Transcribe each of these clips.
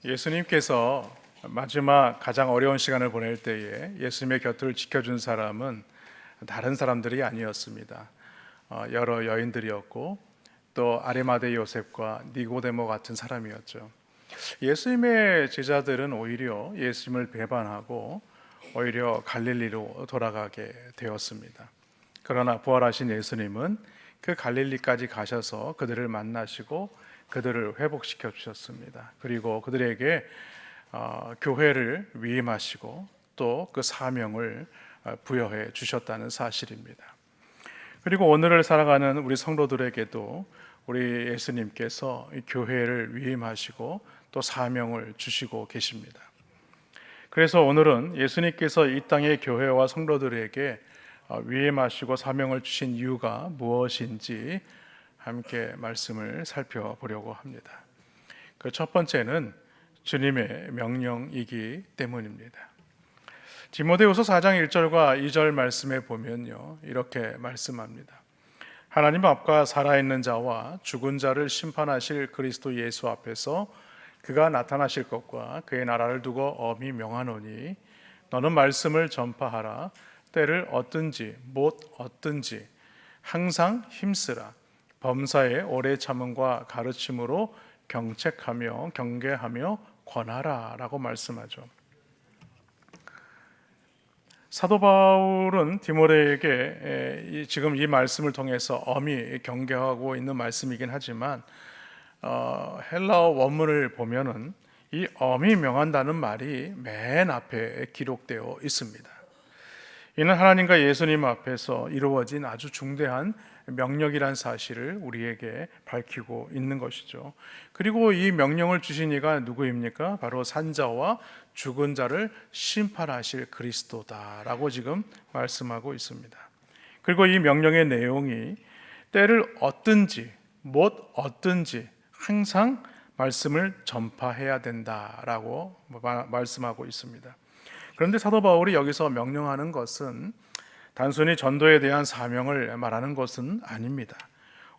예수님께서 마지막 가장 어려운 시간을 보낼 때에 예수님의 곁을 지켜준 사람은 다른 사람들이 아니었습니다. 여러 여인들이었고 또 아리마대 요셉과 니고데모 같은 사람이었죠. 예수님의 제자들은 오히려 예수님을 배반하고 오히려 갈릴리로 돌아가게 되었습니다. 그러나 부활하신 예수님은 그 갈릴리까지 가셔서 그들을 만나시고 그들을 회복시켜 주셨습니다. 그리고 그들에게 교회를 위임하시고 또 그 사명을 부여해 주셨다는 사실입니다. 그리고 오늘을 살아가는 우리 성도들에게도 우리 예수님께서 이 교회를 위임하시고 또 사명을 주시고 계십니다. 그래서 오늘은 예수님께서 이 땅의 교회와 성도들에게 위임하시고 사명을 주신 이유가 무엇인지 함께 말씀을 살펴보려고 합니다. 그 첫 번째는 주님의 명령이기 때문입니다. 디모데후서 4장 1절과 2절 말씀에 보면요, 이렇게 말씀합니다. 하나님 앞과 살아있는 자와 죽은 자를 심판하실 그리스도 예수 앞에서 그가 나타나실 것과 그의 나라를 두고 엄히 명하노니 너는 말씀을 전파하라. 때를 얻든지 못 얻든지 항상 힘쓰라. 범사에 오래 참음과 가르침으로 경책하며 경계하며 권하라 라고 말씀하죠. 사도 바울은 디모데에게 지금 이 말씀을 통해서 엄히 경계하고 있는 말씀이긴 하지만 헬라어 원문을 보면은 이 엄히 명한다는 말이 맨 앞에 기록되어 있습니다. 이는 하나님과 예수님 앞에서 이루어진 아주 중대한 명령이란 사실을 우리에게 밝히고 있는 것이죠. 그리고 이 명령을 주신 이가 누구입니까? 바로 산자와 죽은 자를 심판하실 그리스도다라고 지금 말씀하고 있습니다. 그리고 이 명령의 내용이 때를 얻든지 못 얻든지 항상 말씀을 전파해야 된다라고 말씀하고 있습니다. 그런데 사도 바울이 여기서 명령하는 것은 단순히 전도에 대한 사명을 말하는 것은 아닙니다.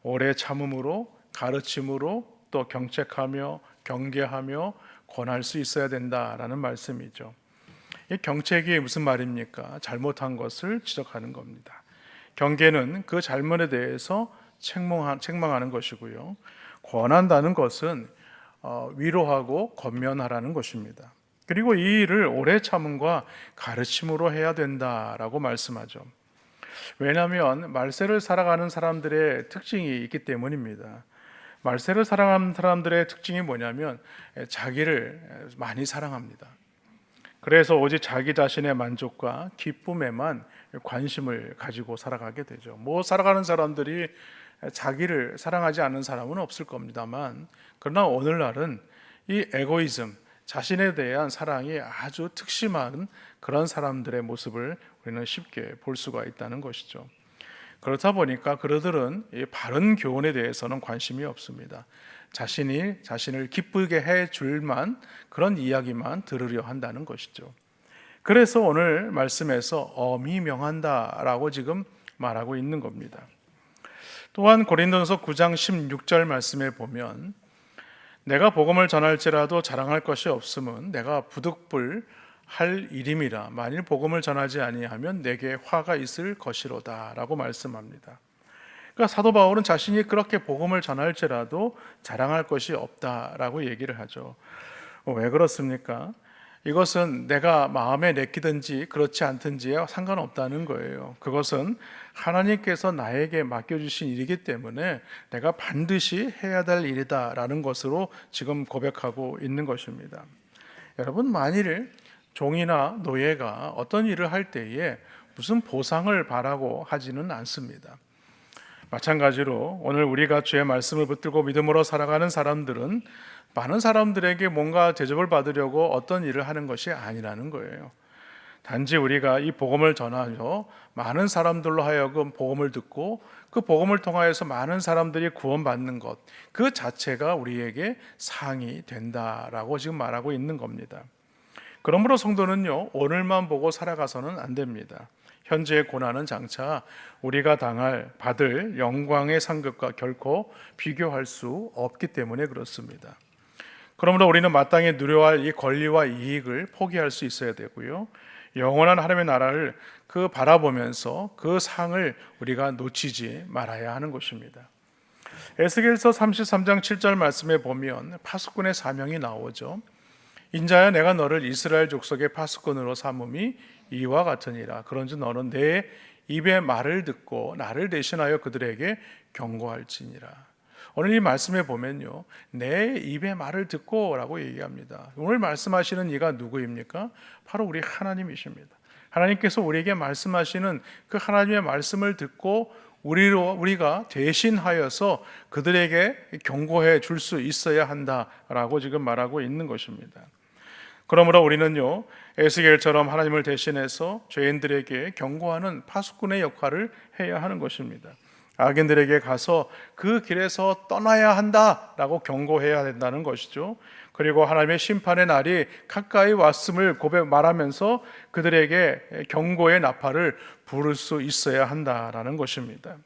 오래 참음으로 가르침으로 또 경책하며 경계하며 권할 수 있어야 된다라는 말씀이죠. 이 경책이 무슨 말입니까? 잘못한 것을 지적하는 겁니다. 경계는 그 잘못에 대해서 책망하는 것이고요. 권한다는 것은 위로하고 권면하라는 것입니다. 그리고 이 일을 오래 참음과 가르침으로 해야 된다라고 말씀하죠. 왜냐하면 말세를 살아가는 사람들의 특징이 있기 때문입니다. 말세를 살아가는 사람들의 특징이 뭐냐면 자기를 많이 사랑합니다. 그래서 오직 자기 자신의 만족과 기쁨에만 관심을 가지고 살아가게 되죠. 살아가는 사람들이 자기를 사랑하지 않는 사람은 없을 겁니다만, 그러나 오늘날은 이 에고이즘, 자신에 대한 사랑이 아주 특심한 그런 사람들의 모습을 우리는 쉽게 볼 수가 있다는 것이죠. 그렇다 보니까 그들은 이 바른 교훈에 대해서는 관심이 없습니다. 자신이 자신을 기쁘게 해줄만 그런 이야기만 들으려 한다는 것이죠. 그래서 오늘 말씀에서 엄히 명한다라고 지금 말하고 있는 겁니다. 또한 고린도전서 9장 16절 말씀에 보면 내가 복음을 전할지라도 자랑할 것이 없음은 내가 부득불 할 일임이라. 만일 복음을 전하지 아니하면 내게 화가 있을 것이로다 라고 말씀합니다. 그러니까 사도 바울은 자신이 그렇게 복음을 전할지라도 자랑할 것이 없다라고 얘기를 하죠. 왜 그렇습니까? 이것은 내가 마음에 내키든지 그렇지 않든지에 상관없다는 거예요. 그것은 하나님께서 나에게 맡겨주신 일이기 때문에 내가 반드시 해야 될 일이다라는 것으로 지금 고백하고 있는 것입니다. 여러분, 만일 종이나 노예가 어떤 일을 할 때에 무슨 보상을 바라고 하지는 않습니다. 마찬가지로 오늘 우리가 주의 말씀을 붙들고 믿음으로 살아가는 사람들은 많은 사람들에게 뭔가 대접을 받으려고 어떤 일을 하는 것이 아니라는 거예요. 단지 우리가 이 복음을 전하여 많은 사람들로 하여금 복음을 듣고 그 복음을 통하여서 많은 사람들이 구원받는 것, 그 자체가 우리에게 상이 된다라고 지금 말하고 있는 겁니다. 그러므로 성도는요, 오늘만 보고 살아가서는 안 됩니다. 현재의 고난은 장차 우리가 받을 영광의 상급과 결코 비교할 수 없기 때문에 그렇습니다. 그러므로 우리는 마땅히 누려야 할 이 권리와 이익을 포기할 수 있어야 되고요. 영원한 하나님의 나라를 바라보면서 그 상을 우리가 놓치지 말아야 하는 것입니다. 에스겔서 33장 7절 말씀에 보면 파수꾼의 사명이 나오죠. 인자야, 내가 너를 이스라엘 족속의 파수꾼으로 삼음이 이와 같으니라. 그런즉 너는 내 입의 말을 듣고 나를 대신하여 그들에게 경고할지니라. 오늘 이 말씀에 보면요, 내 입의 말을 듣고 라고 얘기합니다. 오늘 말씀하시는 이가 누구입니까? 바로 우리 하나님이십니다. 하나님께서 우리에게 말씀하시는 그 하나님의 말씀을 듣고 우리가 대신하여서 그들에게 경고해 줄 수 있어야 한다라고 지금 말하고 있는 것입니다. 그러므로 우리는요, 에스겔처럼 하나님을 대신해서 죄인들에게 경고하는 파수꾼의 역할을 해야 하는 것입니다. 악인들에게 가서 그 길에서 떠나야 한다라고 경고해야 된다는 것이죠. 그리고 하나님의 심판의 날이 가까이 왔음을 말하면서 그들에게 경고의 나팔을 부를 수 있어야 한다라는 것입니다.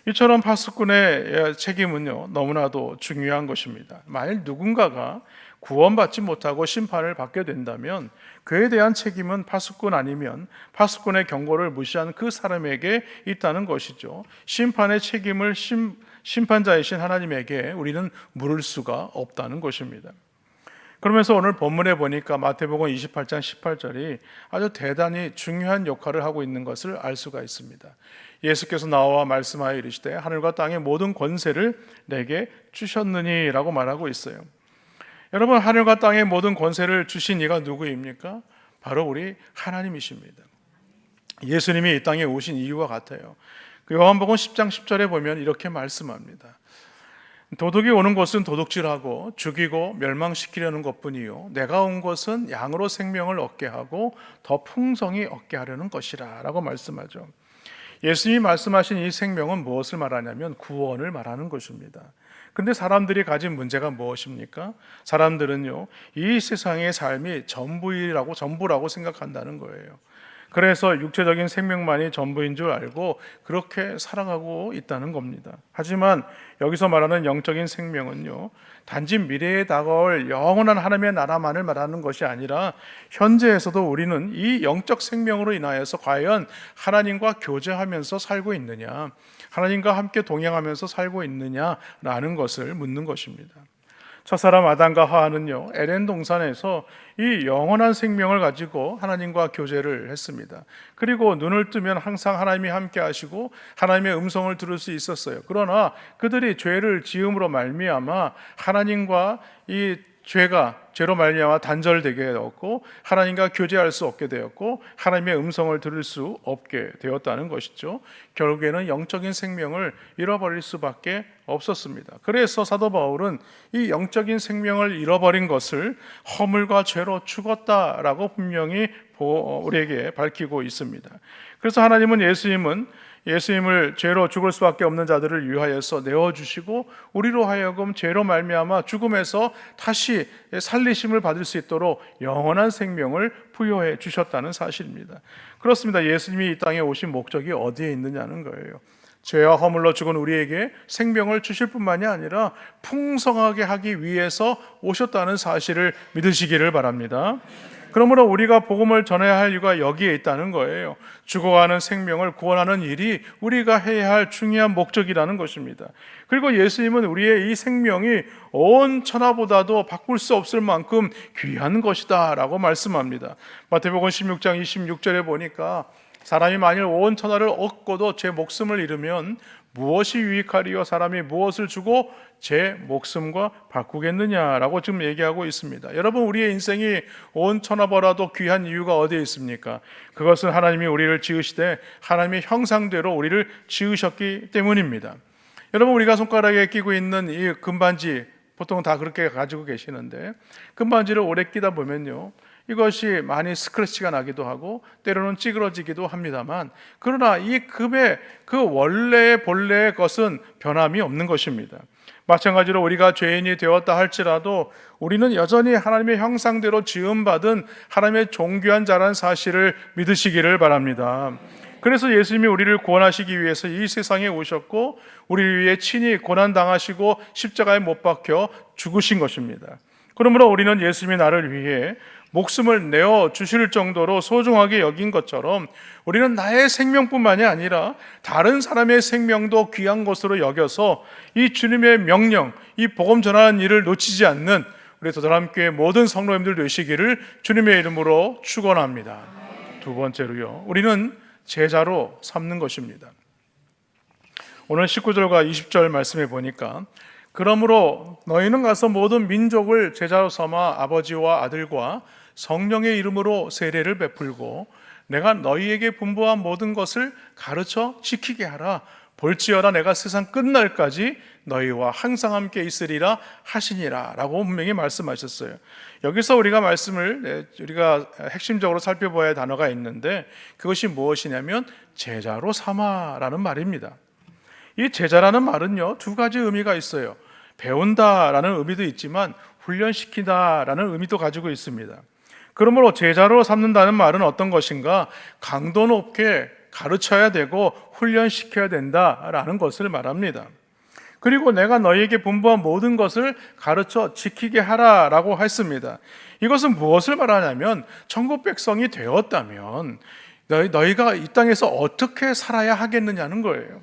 이처럼 파수꾼의 책임은요, 너무나도 중요한 것입니다. 만일 누군가가 구원받지 못하고 심판을 받게 된다면 그에 대한 책임은 파수꾼 아니면 파수꾼의 경고를 무시한 그 사람에게 있다는 것이죠. 심판의 책임을 심판자이신 하나님에게 우리는 물을 수가 없다는 것입니다. 그러면서 오늘 본문에 보니까 마태복음 28장 18절이 아주 대단히 중요한 역할을 하고 있는 것을 알 수가 있습니다. 예수께서 나와 말씀하여 이르시되 하늘과 땅의 모든 권세를 내게 주셨느니 라고 말하고 있어요. 여러분, 하늘과 땅의 모든 권세를 주신 이가 누구입니까? 바로 우리 하나님이십니다. 예수님이 이 땅에 오신 이유와 같아요. 그 요한복음 10장 10절에 보면 이렇게 말씀합니다. 도둑이 오는 것은 도둑질하고 죽이고 멸망시키려는 것뿐이요 내가 온 것은 양으로 생명을 얻게 하고 더 풍성히 얻게 하려는 것이라 라고 말씀하죠. 예수님이 말씀하신 이 생명은 무엇을 말하냐면 구원을 말하는 것입니다. 근데 사람들이 가진 문제가 무엇입니까? 사람들은요, 이 세상의 삶이 전부라고 생각한다는 거예요. 그래서 육체적인 생명만이 전부인 줄 알고 그렇게 살아가고 있다는 겁니다. 하지만 여기서 말하는 영적인 생명은요, 단지 미래에 다가올 영원한 하나님의 나라만을 말하는 것이 아니라 현재에서도 우리는 이 영적 생명으로 인하여서 과연 하나님과 교제하면서 살고 있느냐, 하나님과 함께 동행하면서 살고 있느냐라는 것을 묻는 것입니다. 첫사람 아담과 하와는요, 에덴 동산에서 이 영원한 생명을 가지고 하나님과 교제를 했습니다. 그리고 눈을 뜨면 항상 하나님이 함께 하시고 하나님의 음성을 들을 수 있었어요. 그러나 그들이 죄를 지음으로 말미암아 하나님과 이 죄로 말미암아 단절되게 되었고 하나님과 교제할 수 없게 되었고 하나님의 음성을 들을 수 없게 되었다는 것이죠. 결국에는 영적인 생명을 잃어버릴 수밖에 없었습니다. 그래서 사도 바울은 이 영적인 생명을 잃어버린 것을 허물과 죄로 죽었다라고 분명히 우리에게 밝히고 있습니다. 그래서 하나님은 예수님을 죄로 죽을 수밖에 없는 자들을 위하여서 내어주시고 우리로 하여금 죄로 말미암아 죽음에서 다시 살리심을 받을 수 있도록 영원한 생명을 부여해 주셨다는 사실입니다. 그렇습니다. 예수님이 이 땅에 오신 목적이 어디에 있느냐는 거예요. 죄와 허물로 죽은 우리에게 생명을 주실 뿐만이 아니라 풍성하게 하기 위해서 오셨다는 사실을 믿으시기를 바랍니다. 그러므로 우리가 복음을 전해야 할 이유가 여기에 있다는 거예요. 죽어가는 생명을 구원하는 일이 우리가 해야 할 중요한 목적이라는 것입니다. 그리고 예수님은 우리의 이 생명이 온 천하보다도 바꿀 수 없을 만큼 귀한 것이다 라고 말씀합니다. 마태복음 16장 26절에 보니까 사람이 만일 온 천하를 얻고도 제 목숨을 잃으면 무엇이 유익하리요? 사람이 무엇을 주고 제 목숨과 바꾸겠느냐라고 지금 얘기하고 있습니다. 여러분, 우리의 인생이 온 천하보다도 귀한 이유가 어디에 있습니까? 그것은 하나님이 우리를 지으시되 하나님의 형상대로 우리를 지으셨기 때문입니다. 여러분, 우리가 손가락에 끼고 있는 이 금반지 보통 다 그렇게 가지고 계시는데 금반지를 오래 끼다 보면요, 이것이 많이 스크래치가 나기도 하고 때로는 찌그러지기도 합니다만, 그러나 이 금의 그 원래의 본래의 것은 변함이 없는 것입니다. 마찬가지로 우리가 죄인이 되었다 할지라도 우리는 여전히 하나님의 형상대로 지음받은 하나님의 존귀한 자라는 사실을 믿으시기를 바랍니다. 그래서 예수님이 우리를 구원하시기 위해서 이 세상에 오셨고 우리를 위해 친히 고난당하시고 십자가에 못 박혀 죽으신 것입니다. 그러므로 우리는 예수님이 나를 위해 목숨을 내어 주실 정도로 소중하게 여긴 것처럼 우리는 나의 생명뿐만이 아니라 다른 사람의 생명도 귀한 것으로 여겨서 이 주님의 명령, 이 복음 전하는 일을 놓치지 않는 우리 도달함교회 모든 성도님들 되시기를 주님의 이름으로 축원합니다. 두 번째로요, 우리는 제자로 삼는 것입니다. 오늘 19절과 20절 말씀에 보니까 그러므로 너희는 가서 모든 민족을 제자로 삼아 아버지와 아들과 성령의 이름으로 세례를 베풀고 내가 너희에게 분부한 모든 것을 가르쳐 지키게 하라. 볼지어다 내가 세상 끝날까지 너희와 항상 함께 있으리라 하시니라 라고 분명히 말씀하셨어요. 여기서 우리가 핵심적으로 살펴봐야 할 단어가 있는데 그것이 무엇이냐면 제자로 삼아라는 말입니다. 이 제자라는 말은요, 두 가지 의미가 있어요. 배운다라는 의미도 있지만 훈련시키다라는 의미도 가지고 있습니다. 그러므로 제자로 삼는다는 말은 어떤 것인가? 강도 높게 가르쳐야 되고 훈련시켜야 된다라는 것을 말합니다. 그리고 내가 너희에게 분부한 모든 것을 가르쳐 지키게 하라라고 했습니다. 이것은 무엇을 말하냐면 천국 백성이 되었다면 너희가 이 땅에서 어떻게 살아야 하겠느냐는 거예요.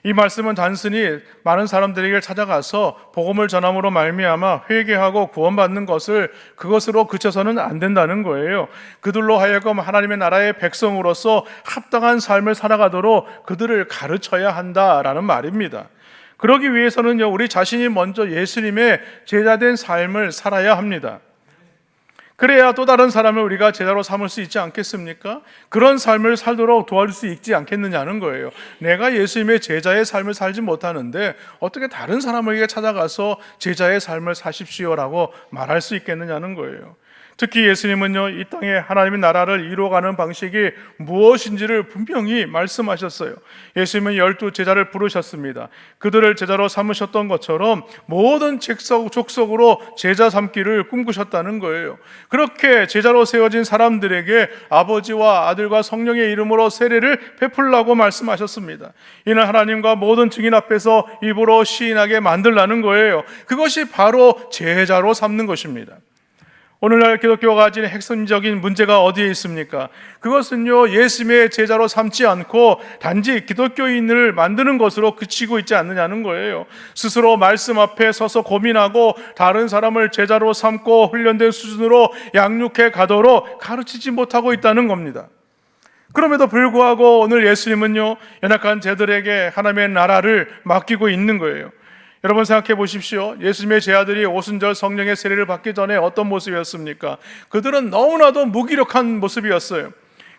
이 말씀은 단순히 많은 사람들에게 찾아가서 복음을 전함으로 말미암아 회개하고 구원받는 그것으로 그쳐서는 안 된다는 거예요. 그들로 하여금 하나님의 나라의 백성으로서 합당한 삶을 살아가도록 그들을 가르쳐야 한다라는 말입니다. 그러기 위해서는요, 우리 자신이 먼저 예수님의 제자된 삶을 살아야 합니다. 그래야 또 다른 사람을 우리가 제자로 삼을 수 있지 않겠습니까? 그런 삶을 살도록 도와줄 수 있지 않겠느냐는 거예요. 내가 예수님의 제자의 삶을 살지 못하는데 어떻게 다른 사람에게 찾아가서 제자의 삶을 사십시오라고 말할 수 있겠느냐는 거예요. 특히 예수님은요, 이 땅에 하나님의 나라를 이루어가는 방식이 무엇인지를 분명히 말씀하셨어요. 예수님은 12 제자를 부르셨습니다. 그들을 제자로 삼으셨던 것처럼 모든 족속으로 제자 삼기를 꿈꾸셨다는 거예요. 그렇게 제자로 세워진 사람들에게 아버지와 아들과 성령의 이름으로 세례를 베풀라고 말씀하셨습니다. 이는 하나님과 모든 증인 앞에서 입으로 시인하게 만들라는 거예요. 그것이 바로 제자로 삼는 것입니다. 오늘날 기독교가 가진 핵심적인 문제가 어디에 있습니까? 그것은요, 예수님의 제자로 삼지 않고 단지 기독교인을 만드는 것으로 그치고 있지 않느냐는 거예요. 스스로 말씀 앞에 서서 고민하고 다른 사람을 제자로 삼고 훈련된 수준으로 양육해 가도록 가르치지 못하고 있다는 겁니다. 그럼에도 불구하고 오늘 예수님은요, 연약한 제들에게 하나님의 나라를 맡기고 있는 거예요. 여러분 생각해 보십시오. 예수님의 제자들이 오순절 성령의 세례를 받기 전에 어떤 모습이었습니까? 그들은 너무나도 무기력한 모습이었어요.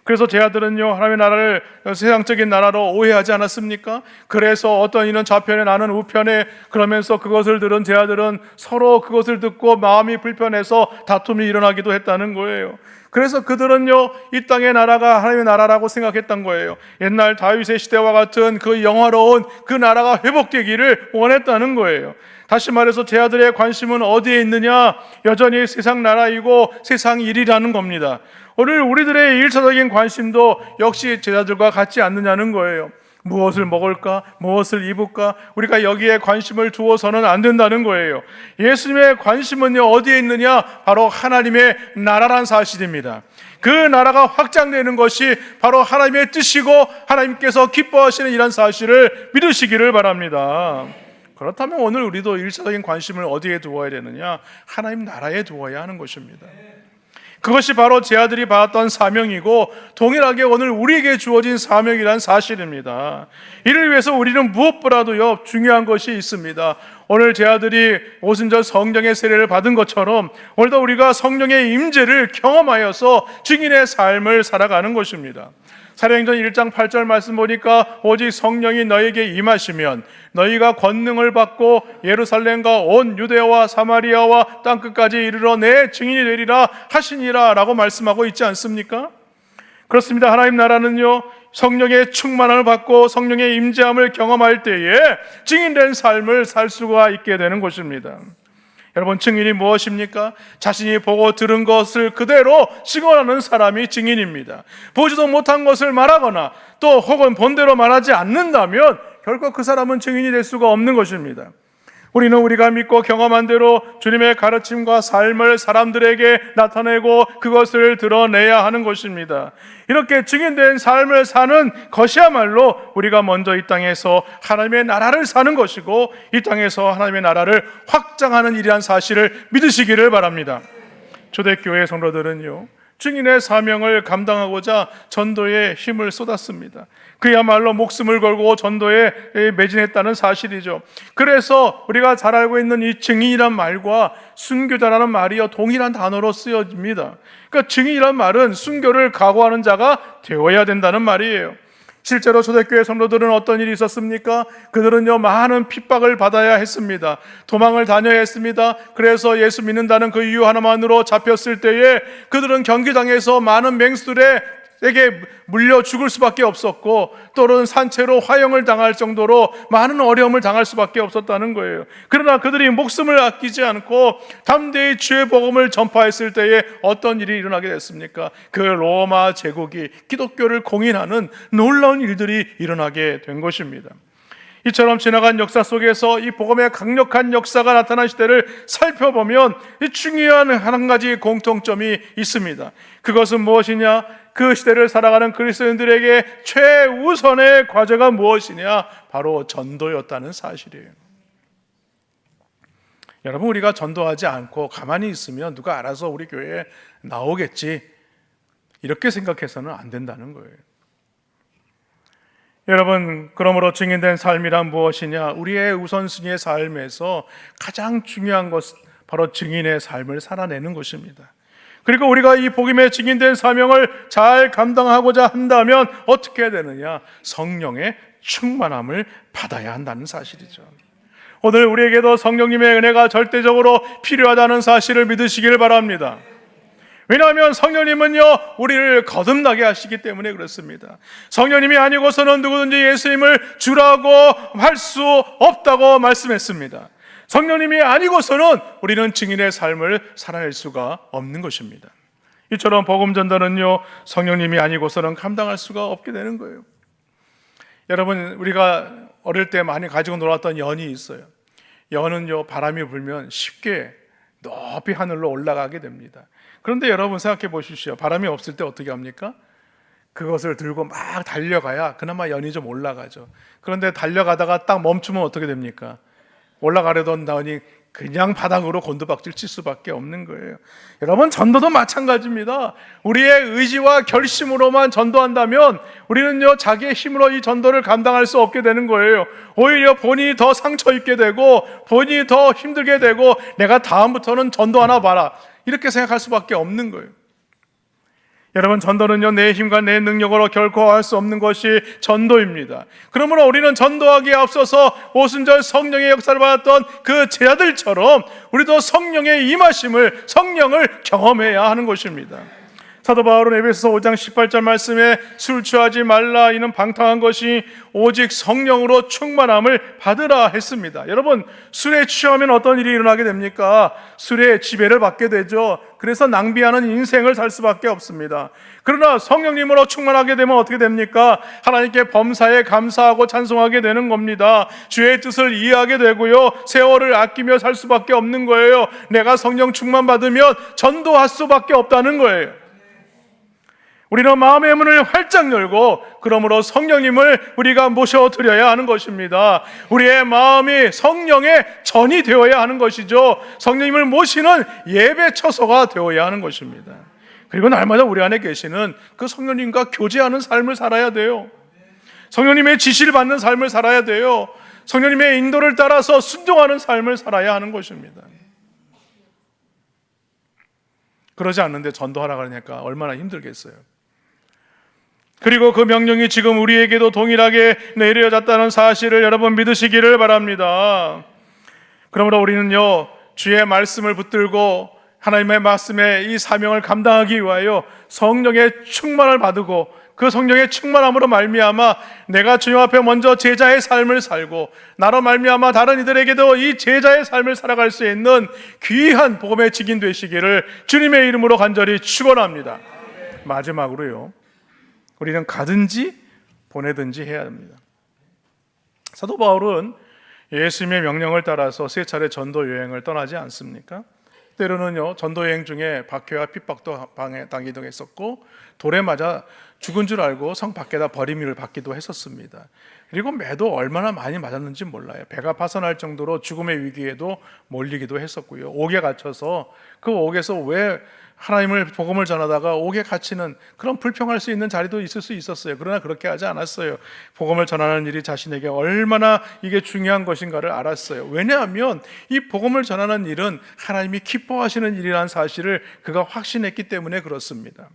그래서 제자들은요, 하나님의 나라를 세상적인 나라로 오해하지 않았습니까? 그래서 어떤 이는 좌편에 나는 우편에, 그러면서 그것을 들은 제자들은 서로 그것을 듣고 마음이 불편해서 다툼이 일어나기도 했다는 거예요. 그래서 그들은요, 이 땅의 나라가 하나님의 나라라고 생각했던 거예요. 옛날 다윗의 시대와 같은 그 영화로운 그 나라가 회복되기를 원했다는 거예요. 다시 말해서 제자들의 관심은 어디에 있느냐? 여전히 세상 나라이고 세상 일이라는 겁니다. 오늘 우리들의 일차적인 관심도 역시 제자들과 같지 않느냐는 거예요. 무엇을 먹을까? 무엇을 입을까? 우리가 여기에 관심을 두어서는 안 된다는 거예요. 예수님의 관심은요, 어디에 있느냐? 바로 하나님의 나라란 사실입니다. 그 나라가 확장되는 것이 바로 하나님의 뜻이고 하나님께서 기뻐하시는 이런 사실을 믿으시기를 바랍니다. 그렇다면 오늘 우리도 일차적인 관심을 어디에 두어야 되느냐? 하나님 나라에 두어야 하는 것입니다. 그것이 바로 제자들이 받았던 사명이고 동일하게 오늘 우리에게 주어진 사명이란 사실입니다. 이를 위해서 우리는 무엇보다도요, 중요한 것이 있습니다. 오늘 제자들이 오순절 성령의 세례를 받은 것처럼 오늘도 우리가 성령의 임재를 경험하여서 증인의 삶을 살아가는 것입니다. 사도행전 1장 8절 말씀 보니까 오직 성령이 너에게 임하시면 너희가 권능을 받고 예루살렘과 온 유대와 사마리아와 땅끝까지 이르러 내 증인이 되리라 하시니라 라고 말씀하고 있지 않습니까? 그렇습니다. 하나님 나라는요, 성령의 충만함을 받고 성령의 임재함을 경험할 때에 증인된 삶을 살 수가 있게 되는 것입니다. 여러분, 증인이 무엇입니까? 자신이 보고 들은 것을 그대로 증언하는 사람이 증인입니다. 보지도 못한 것을 말하거나 또 혹은 본대로 말하지 않는다면 결코 그 사람은 증인이 될 수가 없는 것입니다. 우리는 우리가 믿고 경험한 대로 주님의 가르침과 삶을 사람들에게 나타내고 그것을 드러내야 하는 것입니다. 이렇게 증인된 삶을 사는 것이야말로 우리가 먼저 이 땅에서 하나님의 나라를 사는 것이고 이 땅에서 하나님의 나라를 확장하는 일이란 사실을 믿으시기를 바랍니다. 초대교회 성도들은요, 증인의 사명을 감당하고자 전도에 힘을 쏟았습니다. 그야말로 목숨을 걸고 전도에 매진했다는 사실이죠. 그래서 우리가 잘 알고 있는 이 증인이란 말과 순교자라는 말이요, 동일한 단어로 쓰여집니다. 그러니까 증인이란 말은 순교를 각오하는 자가 되어야 된다는 말이에요. 실제로 초대교회 성도들은 어떤 일이 있었습니까? 그들은요, 많은 핍박을 받아야 했습니다. 도망을 다녀야 했습니다. 그래서 예수 믿는다는 그 이유 하나만으로 잡혔을 때에 그들은 경기장에서 많은 맹수들에게 물려 죽을 수밖에 없었고, 또는 산채로 화형을 당할 정도로 많은 어려움을 당할 수밖에 없었다는 거예요. 그러나 그들이 목숨을 아끼지 않고 담대히 주의 복음을 전파했을 때에 어떤 일이 일어나게 됐습니까? 그 로마 제국이 기독교를 공인하는 놀라운 일들이 일어나게 된 것입니다. 이처럼 지나간 역사 속에서 이 복음의 강력한 역사가 나타난 시대를 살펴보면 이 중요한 한 가지 공통점이 있습니다. 그것은 무엇이냐? 그 시대를 살아가는 그리스도인들에게 최우선의 과제가 무엇이냐? 바로 전도였다는 사실이에요. 여러분, 우리가 전도하지 않고 가만히 있으면 누가 알아서 우리 교회에 나오겠지, 이렇게 생각해서는 안 된다는 거예요. 여러분, 그러므로 증인된 삶이란 무엇이냐? 우리의 우선순위의 삶에서 가장 중요한 것은 바로 증인의 삶을 살아내는 것입니다. 그리고 우리가 이 복음의 증인된 사명을 잘 감당하고자 한다면 어떻게 해야 되느냐? 성령의 충만함을 받아야 한다는 사실이죠. 오늘 우리에게도 성령님의 은혜가 절대적으로 필요하다는 사실을 믿으시길 바랍니다. 왜냐하면 성령님은요, 우리를 거듭나게 하시기 때문에 그렇습니다. 성령님이 아니고서는 누구든지 예수님을 주라고 할 수 없다고 말씀했습니다. 성령님이 아니고서는 우리는 증인의 삶을 살아낼 수가 없는 것입니다. 이처럼 복음 전도는요, 성령님이 아니고서는 감당할 수가 없게 되는 거예요. 여러분, 우리가 어릴 때 많이 가지고 놀았던 연이 있어요. 연은요, 바람이 불면 쉽게 높이 하늘로 올라가게 됩니다. 그런데 여러분 생각해 보십시오. 바람이 없을 때 어떻게 합니까? 그것을 들고 막 달려가야 그나마 연이 좀 올라가죠. 그런데 달려가다가 딱 멈추면 어떻게 됩니까? 올라가려던 연이 그냥 바닥으로 곤두박질 칠 수밖에 없는 거예요. 여러분, 전도도 마찬가지입니다. 우리의 의지와 결심으로만 전도한다면 우리는요, 자기의 힘으로 이 전도를 감당할 수 없게 되는 거예요. 오히려 본인이 더 상처 입게 되고 본인이 더 힘들게 되고, 내가 다음부터는 전도하나 봐라, 이렇게 생각할 수밖에 없는 거예요. 여러분, 전도는요, 내 힘과 내 능력으로 결코 할 수 없는 것이 전도입니다. 그러므로 우리는 전도하기에 앞서서 오순절 성령의 역사를 받았던 그 제자들처럼 우리도 성령의 임하심을, 성령을 경험해야 하는 것입니다. 사도 바울은 에베소서 5장 18절 말씀에 술 취하지 말라, 이는 방탕한 것이 오직 성령으로 충만함을 받으라 했습니다. 여러분, 술에 취하면 어떤 일이 일어나게 됩니까? 술에 지배를 받게 되죠. 그래서 낭비하는 인생을 살 수밖에 없습니다. 그러나 성령님으로 충만하게 되면 어떻게 됩니까? 하나님께 범사에 감사하고 찬송하게 되는 겁니다. 주의 뜻을 이해하게 되고요, 세월을 아끼며 살 수밖에 없는 거예요. 내가 성령 충만 받으면 전도할 수밖에 없다는 거예요. 우리는 마음의 문을 활짝 열고 그러므로 성령님을 우리가 모셔드려야 하는 것입니다. 우리의 마음이 성령의 전이 되어야 하는 것이죠. 성령님을 모시는 예배 처소가 되어야 하는 것입니다. 그리고 날마다 우리 안에 계시는 그 성령님과 교제하는 삶을 살아야 돼요. 성령님의 지시를 받는 삶을 살아야 돼요. 성령님의 인도를 따라서 순종하는 삶을 살아야 하는 것입니다. 그러지 않는데 전도하라 그러니까 얼마나 힘들겠어요. 그리고 그 명령이 지금 우리에게도 동일하게 내려졌다는 사실을 여러분 믿으시기를 바랍니다. 그러므로 우리는요, 주의 말씀을 붙들고 하나님의 말씀에 이 사명을 감당하기 위하여 성령의 충만을 받고 그 성령의 충만함으로 말미암아 내가 주님 앞에 먼저 제자의 삶을 살고 나로 말미암아 다른 이들에게도 이 제자의 삶을 살아갈 수 있는 귀한 복음의 직인 되시기를 주님의 이름으로 간절히 축원합니다. 마지막으로요, 우리는 가든지 보내든지 해야 합니다. 사도 바울은 예수님의 명령을 따라서 세 차례 전도 여행을 떠나지 않습니까? 때로는요, 전도 여행 중에 박해와 핍박도 당하기도 했었고, 돌에 맞아 죽은 줄 알고 성 밖에다 버림을 받기도 했었습니다. 그리고 매도 얼마나 많이 맞았는지 몰라요. 배가 파손할 정도로 죽음의 위기에도 몰리기도 했었고요. 옥에 갇혀서 그 옥에서 왜 하나님을 복음을 전하다가 옥에 갇히는 그런 불평할 수 있는 자리도 있을 수 있었어요. 그러나 그렇게 하지 않았어요. 복음을 전하는 일이 자신에게 얼마나 이게 중요한 것인가를 알았어요. 왜냐하면 이 복음을 전하는 일은 하나님이 기뻐하시는 일이라는 사실을 그가 확신했기 때문에 그렇습니다.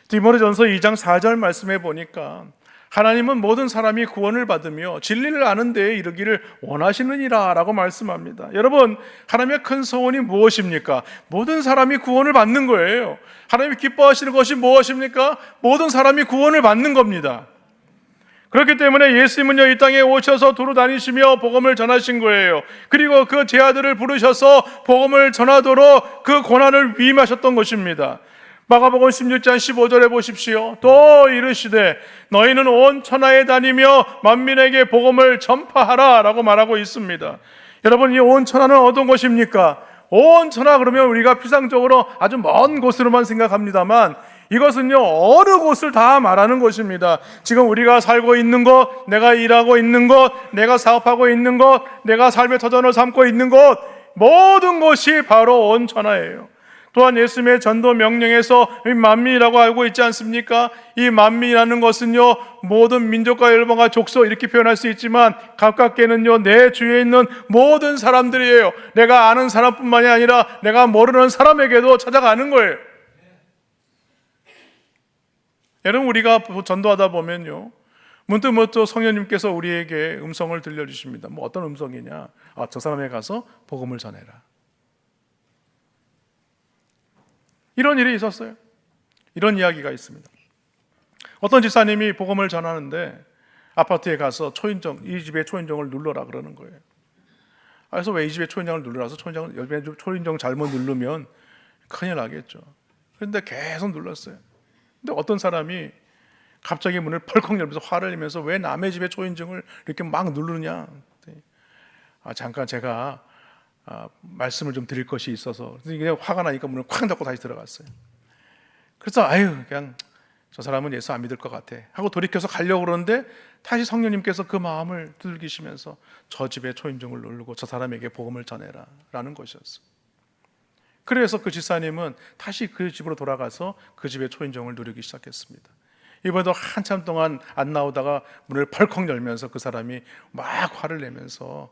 디모데전서 2장 4절 말씀해 보니까 하나님은 모든 사람이 구원을 받으며 진리를 아는 데에 이르기를 원하시느니라 라고 말씀합니다. 여러분, 하나님의 큰 소원이 무엇입니까? 모든 사람이 구원을 받는 거예요. 하나님이 기뻐하시는 것이 무엇입니까? 모든 사람이 구원을 받는 겁니다. 그렇기 때문에 예수님은요, 이 땅에 오셔서 두루 다니시며 복음을 전하신 거예요. 그리고 그 제 아들을 부르셔서 복음을 전하도록 그 고난을 위임하셨던 것입니다. 마가복음 16장 15절에 보십시오. 또 이르시되 너희는 온 천하에 다니며 만민에게 복음을 전파하라 라고 말하고 있습니다. 여러분, 이 온 천하는 어떤 곳입니까? 온 천하 그러면 우리가 피상적으로 아주 먼 곳으로만 생각합니다만 이것은요, 어느 곳을 다 말하는 것입니다. 지금 우리가 살고 있는 곳, 내가 일하고 있는 곳, 내가 사업하고 있는 곳, 내가 삶의 터전을 삼고 있는 곳, 모든 곳이 바로 온 천하예요. 또한 예수님의 전도 명령에서 만민이라고 알고 있지 않습니까? 이 만민이라는 것은요, 모든 민족과 율법과 족속 이렇게 표현할 수 있지만 가깝게는요, 내 주위에 있는 모든 사람들이에요. 내가 아는 사람뿐만이 아니라 내가 모르는 사람에게도 찾아가는 거예요. 여러분, 우리가 전도하다 보면요, 문득 성령님께서 우리에게 음성을 들려주십니다. 뭐 어떤 음성이냐? 저 사람에 가서 복음을 전해라. 이런 일이 있었어요. 이런 이야기가 있습니다. 어떤 집사님이 복음을 전하는데 아파트에 가서 이 집의 초인종을 눌러라 그러는 거예요. 그래서 왜 이 집의 초인종을 눌러라서 초인종 잘못 누르면 큰일 나겠죠. 그런데 계속 눌렀어요. 근데 어떤 사람이 갑자기 문을 펄컥 열면서 화를 내면서 왜 남의 집의 초인종을 이렇게 막 누르냐? 잠깐 제가 말씀을 좀 드릴 것이 있어서 그냥 화가 나니까 문을 쾅 닫고 다시 들어갔어요. 그래서 그냥 저 사람은 예수 안 믿을 것 같아 하고 돌이켜서 가려고 그러는데 다시 성령님께서 그 마음을 두들기시면서 저 집에 초인종을 누르고 저 사람에게 복음을 전해라 라는 것이었어요. 그래서 그 집사님은 다시 그 집으로 돌아가서 그 집의 초인종을 누르기 시작했습니다. 이번에도 한참 동안 안 나오다가 문을 펄컥 열면서 그 사람이 막 화를 내면서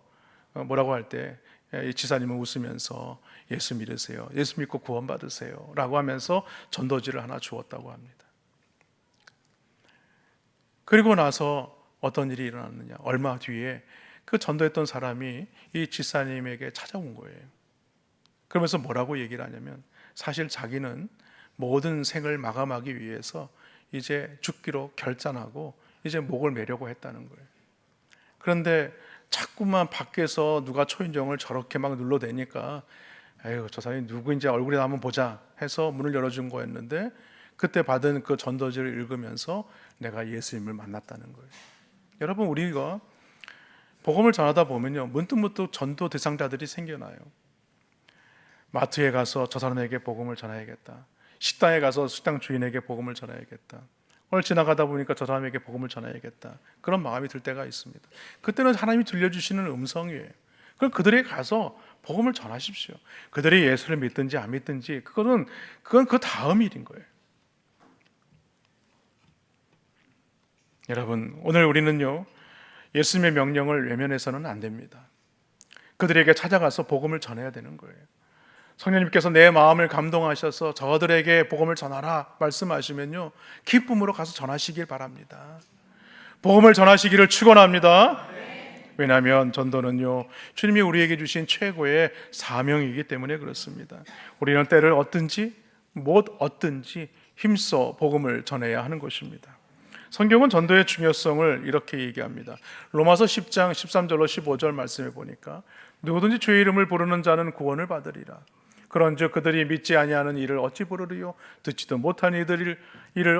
뭐라고 할 때 이 지사님은 웃으면서 예수 믿으세요, 예수 믿고 구원 받으세요 라고 하면서 전도지를 하나 주었다고 합니다. 그리고 나서 어떤 일이 일어났느냐, 얼마 뒤에 그 전도했던 사람이 이 지사님에게 찾아온 거예요. 그러면서 뭐라고 얘기를 하냐면 사실 자기는 모든 생을 마감하기 위해서 이제 죽기로 결단하고 이제 목을 매려고 했다는 거예요. 그런데 자꾸만 밖에서 누가 초인종을 저렇게 막 눌러대니까 저 사람이 누구인지 얼굴이나 한번 보자 해서 문을 열어준 거였는데 그때 받은 그 전도지를 읽으면서 내가 예수님을 만났다는 거예요. 여러분, 우리가 복음을 전하다 보면요, 문득문득 전도 대상자들이 생겨나요. 마트에 가서 저 사람에게 복음을 전해야겠다. 식당에 가서 식당 주인에게 복음을 전해야겠다. 오늘 지나가다 보니까 저 사람에게 복음을 전해야겠다. 그런 마음이 들 때가 있습니다. 그때는 하나님이 들려주시는 음성이에요. 그럼 그들에게 가서 복음을 전하십시오. 그들이 예수를 믿든지 안 믿든지 그건 그 다음 일인 거예요. 여러분, 오늘 우리는요, 예수님의 명령을 외면해서는 안 됩니다. 그들에게 찾아가서 복음을 전해야 되는 거예요. 성령님께서 내 마음을 감동하셔서 저들에게 복음을 전하라 말씀하시면요, 기쁨으로 가서 전하시길 바랍니다. 복음을 전하시기를 축원합니다. 왜냐하면 전도는요, 주님이 우리에게 주신 최고의 사명이기 때문에 그렇습니다. 우리는 때를 얻든지 못 얻든지 힘써 복음을 전해야 하는 것입니다. 성경은 전도의 중요성을 이렇게 얘기합니다. 로마서 10장 13절로 15절 말씀해 보니까 누구든지 주의 이름을 부르는 자는 구원을 받으리라. 그런즉 그들이 믿지 아니하는 이를 어찌 부르리요? 듣지도 못한 이들을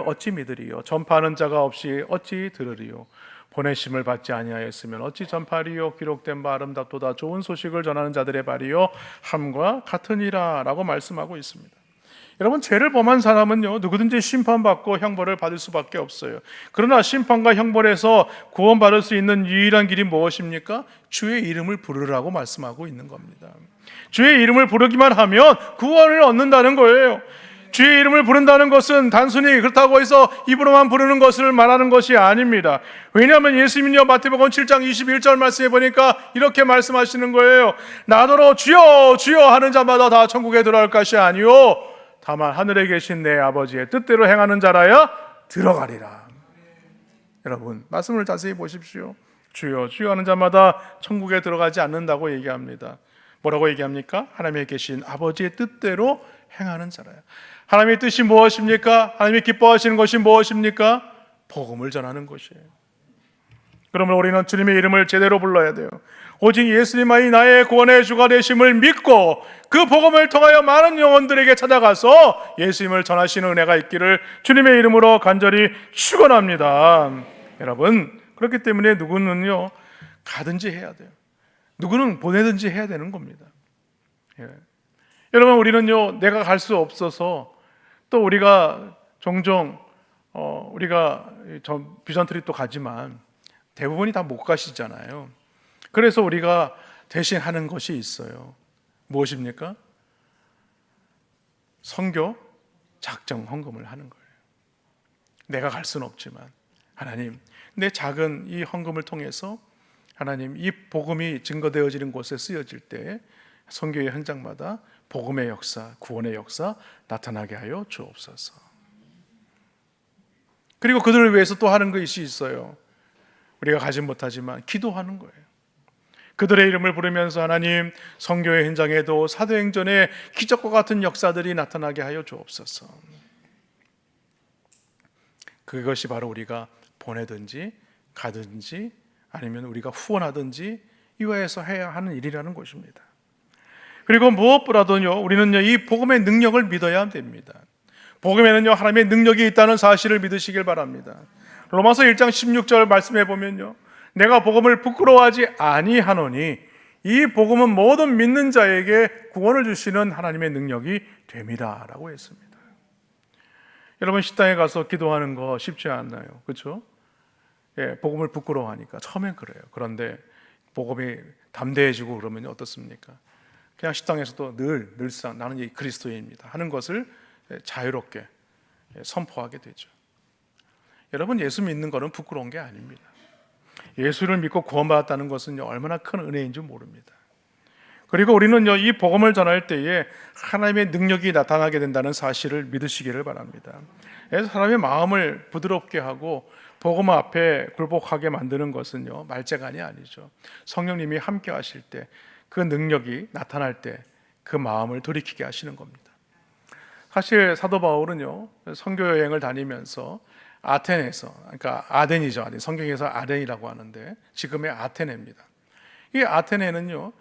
어찌 믿으리요? 전파하는 자가 없이 어찌 들으리요? 보내심을 받지 아니하였으면 어찌 전파리요 기록된 바 아름답도다 좋은 소식을 전하는 자들의 발이요 함과 같으니라 라고 말씀하고 있습니다. 여러분, 죄를 범한 사람은요 누구든지 심판받고 형벌을 받을 수밖에 없어요. 그러나 심판과 형벌에서 구원받을 수 있는 유일한 길이 무엇입니까? 주의 이름을 부르라고 말씀하고 있는 겁니다. 주의 이름을 부르기만 하면 구원을 얻는다는 거예요. 주의 이름을 부른다는 것은 단순히 그렇다고 해서 입으로만 부르는 것을 말하는 것이 아닙니다. 왜냐하면 예수님은요 마태복음 7장 21절 말씀해 보니까 이렇게 말씀하시는 거예요. 나더러 주여 주여 하는 자마다 다 천국에 들어갈 것이 아니요 다만 하늘에 계신 내 아버지의 뜻대로 행하는 자라야 들어가리라. 여러분, 말씀을 자세히 보십시오. 주여 주여 하는 자마다 천국에 들어가지 않는다고 얘기합니다. 뭐라고 얘기합니까? 하나님의 계신 아버지의 뜻대로 행하는 자라야. 하나님의 뜻이 무엇입니까? 하나님이 기뻐하시는 것이 무엇입니까? 복음을 전하는 것이에요. 그러면 우리는 주님의 이름을 제대로 불러야 돼요. 오직 예수님만이 나의 구원의 주가 되심을 믿고 그 복음을 통하여 많은 영혼들에게 찾아가서 예수님을 전하시는 은혜가 있기를 주님의 이름으로 간절히 축원합니다. 여러분, 그렇기 때문에 누구는요 가든지 해야 돼요. 누구는 보내든지 해야 되는 겁니다. 예. 여러분, 우리는요 내가 갈 수 없어서 또 우리가 종종 우리가 비전 트립도 가지만 대부분이 다 못 가시잖아요. 그래서 우리가 대신 하는 것이 있어요. 무엇입니까? 선교 작정 헌금을 하는 거예요. 내가 갈 수는 없지만 하나님, 내 작은 이 헌금을 통해서 하나님, 이 복음이 증거되어지는 곳에 쓰여질 때 선교의 현장마다 복음의 역사, 구원의 역사 나타나게 하여 주옵소서. 그리고 그들을 위해서 또 하는 것이 있어요. 우리가 가지 못하지만 기도하는 거예요. 그들의 이름을 부르면서 하나님, 선교의 현장에도 사도행전의 기적과 같은 역사들이 나타나게 하여 주옵소서. 그것이 바로 우리가 보내든지 가든지 아니면 우리가 후원하든지 이와에서 해야 하는 일이라는 것입니다. 그리고 무엇보다도요 우리는요 이 복음의 능력을 믿어야 됩니다. 복음에는요 하나님의 능력이 있다는 사실을 믿으시길 바랍니다. 로마서 1장 16절 말씀해 보면요, 내가 복음을 부끄러워하지 아니하노니 이 복음은 모든 믿는 자에게 구원을 주시는 하나님의 능력이 됨이라 라고 했습니다. 여러분, 식당에 가서 기도하는 거 쉽지 않나요? 그렇죠? 예, 복음을 부끄러워하니까 처음엔 그래요. 그런데 복음이 담대해지고 그러면 어떻습니까? 그냥 식당에서도 늘상 나는 이 그리스도인입니다 하는 것을 자유롭게 선포하게 되죠. 여러분, 예수 믿는 것은 부끄러운 게 아닙니다. 예수를 믿고 구원받았다는 것은 얼마나 큰 은혜인 줄 모릅니다. 그리고 우리는요 이 복음을 전할 때에 하나님의 능력이 나타나게 된다는 사실을 믿으시기를 바랍니다. 그래서 사람의 마음을 부드럽게 하고 복음 앞에 굴복하게 만드는 것은요 말재간이 아니죠. 성령님이 함께 하실 때 그 능력이 나타날 때 그 마음을 돌이키게 하시는 겁니다. 사실 사도 바울은요 선교 여행을 다니면서 아테네에서, 그러니까 아덴이죠. 성경에서 아덴이라고 하는데 지금의 아테네입니다. 이 아테네는요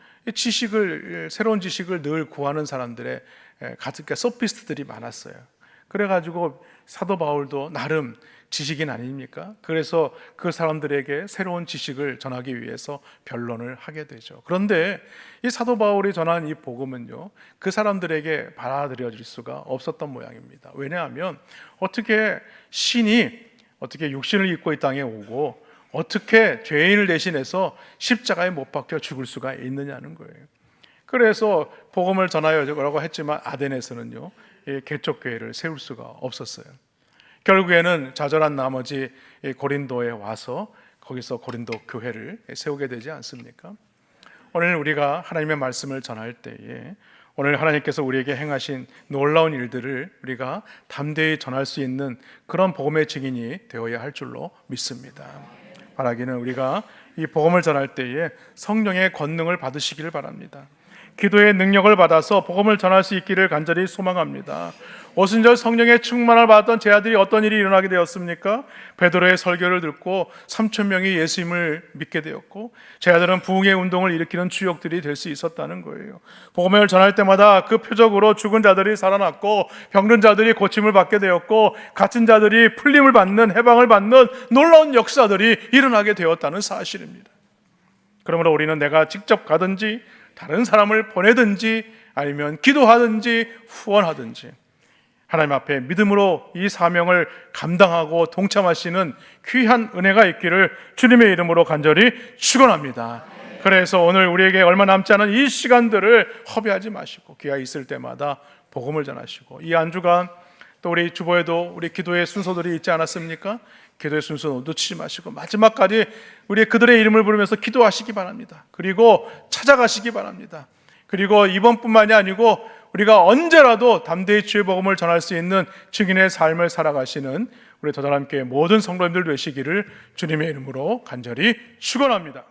새로운 지식을 늘 구하는 사람들의 가득한 소피스트들이 많았어요. 그래가지고 사도 바울도 나름 지식인 아닙니까? 그래서 그 사람들에게 새로운 지식을 전하기 위해서 변론을 하게 되죠. 그런데 이 사도 바울이 전한 이 복음은요 그 사람들에게 받아들여질 수가 없었던 모양입니다. 왜냐하면 어떻게 신이 어떻게 육신을 입고 이 땅에 오고 어떻게 죄인을 대신해서 십자가에 못 박혀 죽을 수가 있느냐는 거예요. 그래서 복음을 전하여라고 했지만 아덴에서는요 개척교회를 세울 수가 없었어요. 결국에는 좌절한 나머지 고린도에 와서 거기서 고린도 교회를 세우게 되지 않습니까? 오늘 우리가 하나님의 말씀을 전할 때에 오늘 하나님께서 우리에게 행하신 놀라운 일들을 우리가 담대히 전할 수 있는 그런 복음의 증인이 되어야 할 줄로 믿습니다. 바라기는 우리가 이 복음을 전할 때에 성령의 권능을 받으시기를 바랍니다. 기도의 능력을 받아서 복음을 전할 수 있기를 간절히 소망합니다. 오순절 성령의 충만을 받았던 제 아들이 어떤 일이 일어나게 되었습니까? 베드로의 설교를 듣고 3천 명이 예수님을 믿게 되었고, 제 아들은 부흥의 운동을 일으키는 주역들이 될 수 있었다는 거예요. 복음을 전할 때마다 그 표적으로 죽은 자들이 살아났고, 병든 자들이 고침을 받게 되었고, 갇힌 자들이 풀림을 받는, 해방을 받는 놀라운 역사들이 일어나게 되었다는 사실입니다. 그러므로 우리는 내가 직접 가든지 다른 사람을 보내든지 아니면 기도하든지 후원하든지 하나님 앞에 믿음으로 이 사명을 감당하고 동참하시는 귀한 은혜가 있기를 주님의 이름으로 간절히 축원합니다. 그래서 오늘 우리에게 얼마 남지 않은 이 시간들을 허비하지 마시고 기회 있을 때마다 복음을 전하시고, 이 한 주간 또 우리 주보에도 우리 기도의 순서들이 있지 않았습니까? 기도의 순서 놓치지 마시고 마지막까지 우리 그들의 이름을 부르면서 기도하시기 바랍니다. 그리고 찾아가시기 바랍니다. 그리고 이번뿐만이 아니고 우리가 언제라도 담대히 주의 복음을 전할 수 있는 증인의 삶을 살아가시는 우리 더더함께 모든 성도님들 되시기를 주님의 이름으로 간절히 축원합니다.